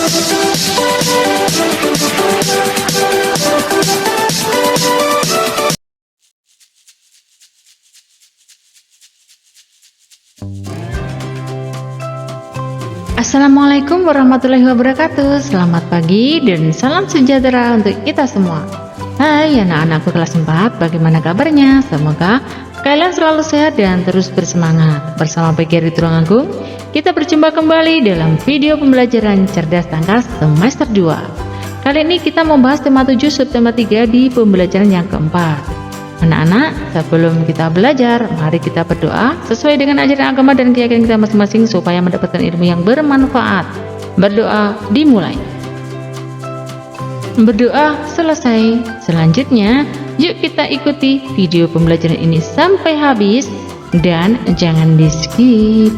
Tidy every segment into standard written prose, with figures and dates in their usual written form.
Assalamualaikum warahmatullahi wabarakatuh. Selamat pagi dan salam sejahtera untuk kita semua. Hai anak-anakku kelas 4, bagaimana kabarnya? Semoga kalian selalu sehat dan terus bersemangat. Bersama PGRI Tulungagung, kita berjumpa kembali dalam video pembelajaran cerdas tangkas semester 2. Kali ini kita membahas tema 7 subtema 3 di pembelajaran yang keempat. Anak-anak, sebelum kita belajar, mari kita berdoa sesuai dengan ajaran agama dan keyakinan kita masing-masing supaya mendapatkan ilmu yang bermanfaat. Berdoa dimulai. Berdoa selesai. Selanjutnya, yuk kita ikuti video pembelajaran ini sampai habis dan jangan di-skip.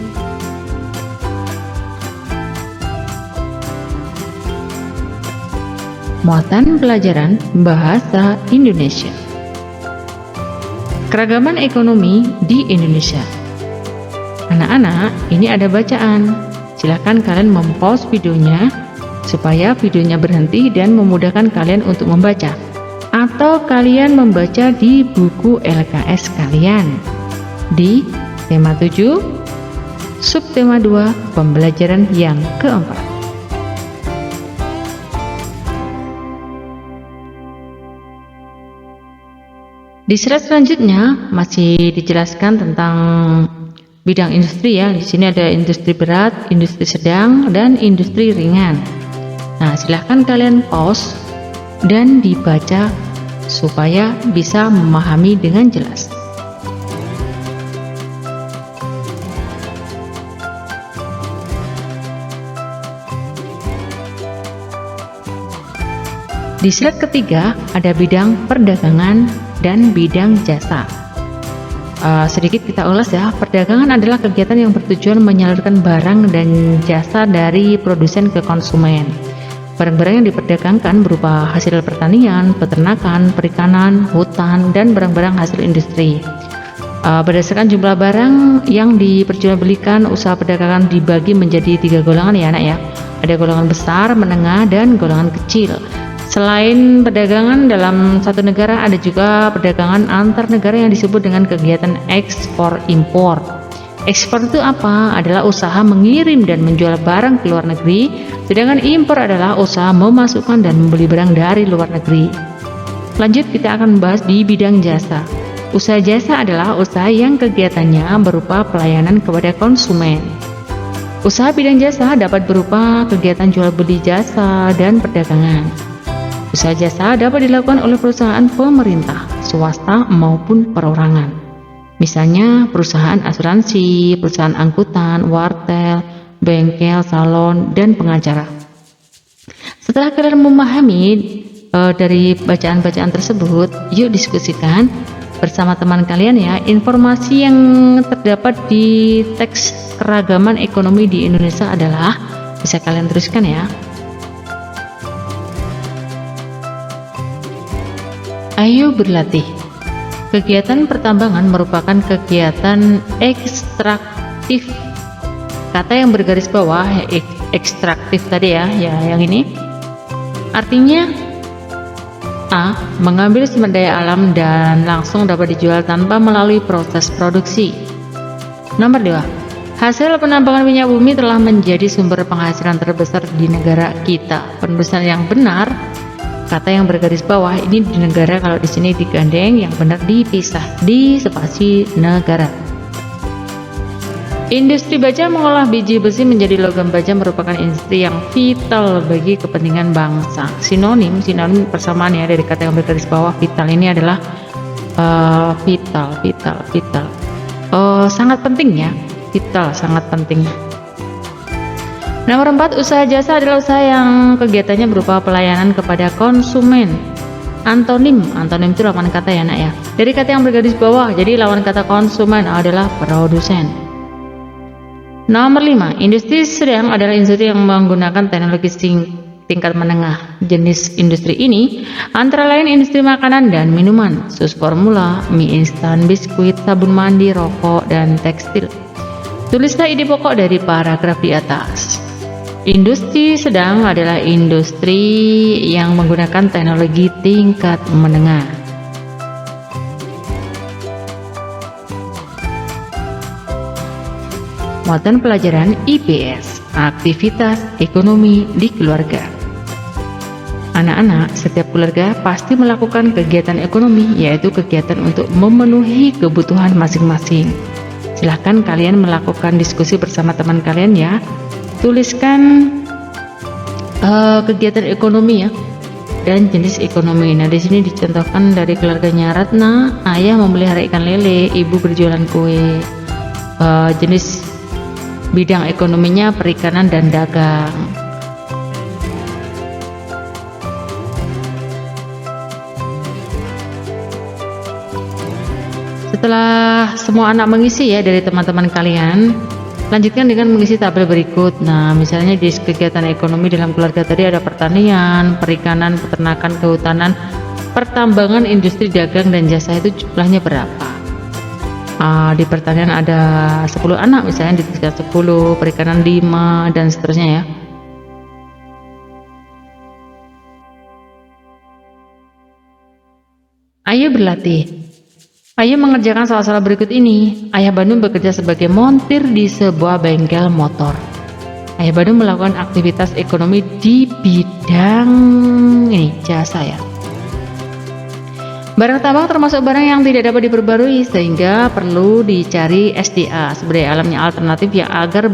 Muatan pelajaran Bahasa Indonesia. Keragaman ekonomi di Indonesia. Anak-anak, ini ada bacaan. Silakan kalian mempause videonya supaya videonya berhenti dan memudahkan kalian untuk membaca. Atau kalian membaca di buku LKS kalian di tema 7 subtema 2 pembelajaran yang keempat. Di slide selanjutnya masih dijelaskan tentang bidang industri ya. Di sini ada industri berat, industri sedang, dan industri ringan. Nah, silahkan kalian pause dan dibaca supaya bisa memahami dengan jelas. Di slide ketiga ada bidang perdagangan dan bidang jasa. Sedikit kita ulas ya. Perdagangan adalah kegiatan yang bertujuan menyalurkan barang dan jasa dari produsen ke konsumen. Barang-barang yang diperdagangkan berupa hasil pertanian, peternakan, perikanan, hutan, dan barang-barang hasil industri. Berdasarkan jumlah barang yang diperjualbelikan, usaha perdagangan dibagi menjadi 3 golongan ya anak ya. Ada golongan besar, menengah, dan golongan kecil. Selain perdagangan dalam satu negara, ada juga perdagangan antar negara yang disebut dengan kegiatan ekspor impor. Ekspor itu apa? Adalah usaha mengirim dan menjual barang ke luar negeri, sedangkan impor adalah usaha memasukkan dan membeli barang dari luar negeri. Lanjut, kita akan membahas di bidang jasa. Usaha jasa adalah usaha yang kegiatannya berupa pelayanan kepada konsumen. Usaha bidang jasa dapat berupa kegiatan jual beli jasa dan perdagangan. Usaha jasa dapat dilakukan oleh perusahaan pemerintah, swasta maupun perorangan. Misalnya perusahaan asuransi, perusahaan angkutan, wartel, bengkel, salon, dan pengacara. Setelah kalian memahami dari bacaan-bacaan tersebut, yuk diskusikan bersama teman kalian ya informasi yang terdapat di teks keragaman ekonomi di Indonesia adalah, bisa kalian teruskan ya. Ayo berlatih. Kegiatan pertambangan merupakan kegiatan ekstraktif. Kata yang bergaris bawah ekstraktif tadi ya, yang ini artinya A. Mengambil sumber daya alam dan langsung dapat dijual tanpa melalui proses produksi. Nomor 2. Hasil penambangan minyak bumi telah menjadi sumber penghasilan terbesar di negara kita. Penulisan yang benar, kata yang bergaris bawah ini di negara, kalau di sini digandeng, yang benar dipisah di spasi negara. Industri baja mengolah biji besi menjadi logam baja merupakan industri yang vital bagi kepentingan bangsa. Sinonim persamaan ya dari kata yang bergaris bawah. Vital ini adalah vital. Sangat penting ya. Vital sangat penting. Nomor 4, usaha jasa adalah usaha yang kegiatannya berupa pelayanan kepada konsumen. Antonim itu lawan kata ya nak ya. Dari kata yang bergaris bawah, jadi lawan kata konsumen adalah produsen. Nomor 5, industri sedang adalah industri yang menggunakan teknologi tingkat menengah. Jenis industri ini antara lain industri makanan dan minuman, sus formula, mie instan, biskuit, sabun mandi, rokok, dan tekstil. Tulislah ide pokok dari paragraf di atas. Industri sedang adalah industri yang menggunakan teknologi tingkat menengah. Muatan pelajaran IPS, aktivitas ekonomi di keluarga. Anak-anak, setiap keluarga pasti melakukan kegiatan ekonomi, yaitu kegiatan untuk memenuhi kebutuhan masing-masing. Silahkan kalian melakukan diskusi bersama teman kalian ya. Tuliskan kegiatan ekonomi ya dan jenis ekonomi. Nah, di sini dicontohkan dari keluarganya Ratna, ayah memelihara ikan lele, ibu berjualan kue. Jenis bidang ekonominya perikanan dan dagang. Setelah semua anak mengisi ya dari teman-teman kalian, lanjutkan dengan mengisi tabel berikut. Nah, misalnya di kegiatan ekonomi dalam keluarga tadi ada pertanian, perikanan, peternakan, kehutanan, pertambangan, industri, dagang, dan jasa. Itu jumlahnya berapa? Di pertanian ada 10 anak misalnya, di 10, perikanan 5, dan seterusnya ya. Ayo berlatih. Ayo mengerjakan soal-soal berikut ini. Ayah Bandung bekerja sebagai montir di sebuah bengkel motor. Ayah Bandung melakukan aktivitas ekonomi di bidang ini, jasa ya. Barang tambang termasuk barang yang tidak dapat diperbarui, sehingga perlu dicari SDA, sumber daya alamnya alternatif yang agar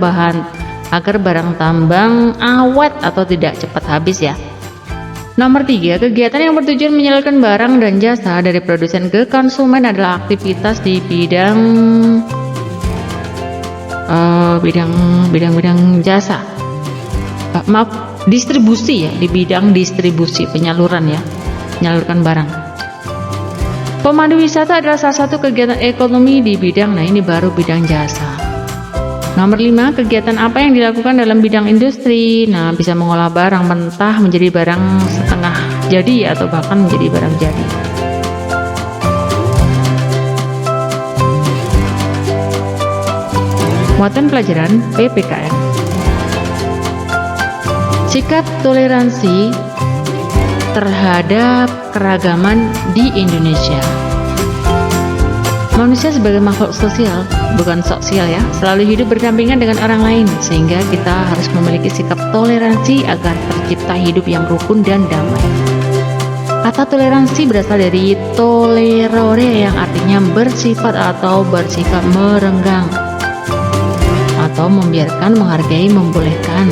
barang tambang awet atau tidak cepat habis ya. Nomor 3, kegiatan yang bertujuan menyalurkan barang dan jasa dari produsen ke konsumen adalah aktivitas di bidang jasa. Distribusi ya, di bidang distribusi, penyaluran ya, menyalurkan barang. Pemandu wisata adalah salah satu kegiatan ekonomi di bidang, nah ini baru bidang jasa. Nomor 5, kegiatan apa yang dilakukan dalam bidang industri? Nah, bisa mengolah barang mentah menjadi barang setengah jadi atau bahkan menjadi barang jadi. Muatan pelajaran PPKN. Sikap toleransi terhadap keragaman di Indonesia. Manusia sebagai makhluk sosial, bukan sosial ya, selalu hidup berdampingan dengan orang lain, sehingga kita harus memiliki sikap toleransi agar tercipta hidup yang rukun dan damai. Kata toleransi berasal dari tolerore yang artinya bersifat atau bersikap merenggang, atau membiarkan, menghargai, membolehkan.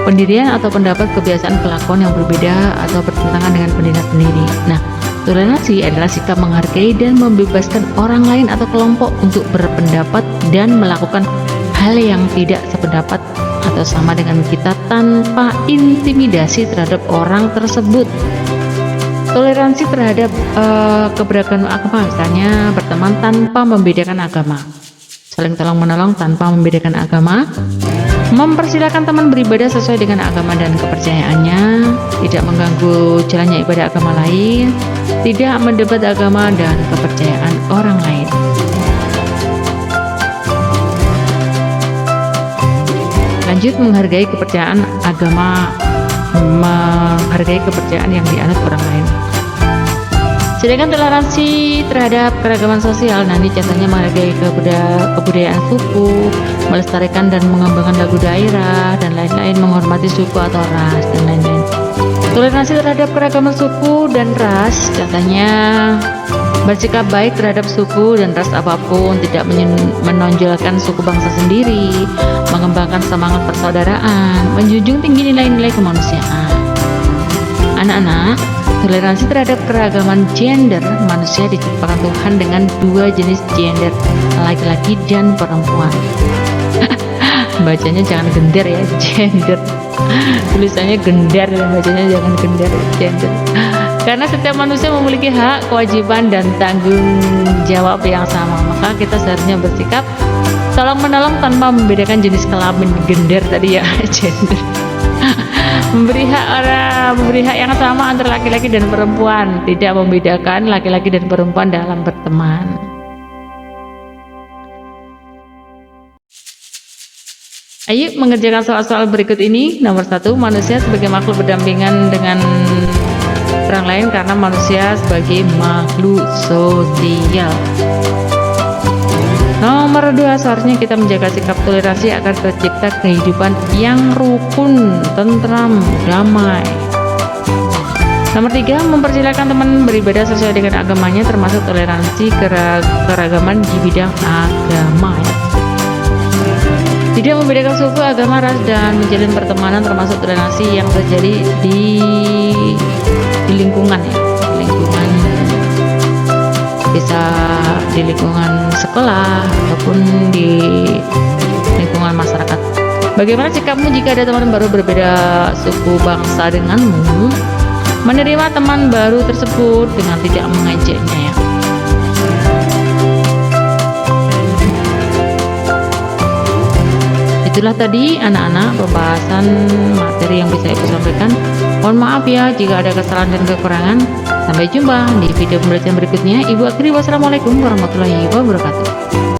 Pendirian atau pendapat, kebiasaan, kelakuan yang berbeda atau bertentangan dengan pendirian sendiri. Nah, toleransi adalah sikap menghargai dan membebaskan orang lain atau kelompok untuk berpendapat dan melakukan hal yang tidak sependapat atau sama dengan kita tanpa intimidasi terhadap orang tersebut. Toleransi terhadap keberagaman agama, misalnya berteman tanpa membedakan agama, saling tolong-menolong tanpa membedakan agama, mempersilahkan teman beribadah sesuai dengan agama dan kepercayaannya, tidak mengganggu jalannya ibadah agama lain, tidak mendebat agama dan kepercayaan orang lain. Lanjut, menghargai kepercayaan agama, menghargai kepercayaan yang dianut orang lain. Sedangkan toleransi terhadap keragaman sosial, nah ini contohnya menghargai kebudayaan suku, melestarikan dan mengembangkan lagu daerah, dan lain-lain, menghormati suku atau ras, dan lain-lain. Toleransi terhadap keragaman suku dan ras, contohnya bersikap baik terhadap suku dan ras apapun, tidak menonjolkan suku bangsa sendiri, mengembangkan semangat persaudaraan, menjunjung tinggi nilai-nilai kemanusiaan. Anak-anak, toleransi terhadap keragaman gender, manusia diciptakan Tuhan dengan 2 jenis gender, laki-laki dan perempuan. Bacanya jangan gender ya, gender. Tulisannya gender, bacanya jangan gender, gender. Karena setiap manusia memiliki hak, kewajiban, dan tanggung jawab yang sama, maka kita seharusnya bersikap tolong-menolong tanpa membedakan jenis kelamin, gender tadi ya, gender. memberi hak yang sama antara laki-laki dan perempuan, tidak membedakan laki-laki dan perempuan dalam berteman. Ayo mengerjakan soal-soal berikut ini. Nomor 1, manusia sebagai makhluk berdampingan dengan orang lain karena manusia sebagai makhluk sosial. Nomor 2, seharusnya kita menjaga sikap toleransi agar tercipta kehidupan yang rukun, tentram, damai. Nomor 3, mempersilahkan teman beribadah sesuai dengan agamanya, termasuk toleransi keragaman di bidang agama. Tidak membedakan suku, agama, ras, dan menjalin pertemanan, termasuk toleransi yang terjadi di lingkungan ya, lingkungan bisa di lingkungan sekolah ataupun di lingkungan masyarakat. Bagaimana sikapmu jika ada teman baru berbeda suku bangsa denganmu? Menerima teman baru tersebut dengan tidak mengejaknya ya. Itulah tadi anak-anak pembahasan materi yang bisa Ibu sampaikan. Mohon maaf ya jika ada kesalahan dan kekurangan. Sampai jumpa di video pembelajaran berikutnya. Ibu akhiri, wassalamualaikum warahmatullahi wabarakatuh.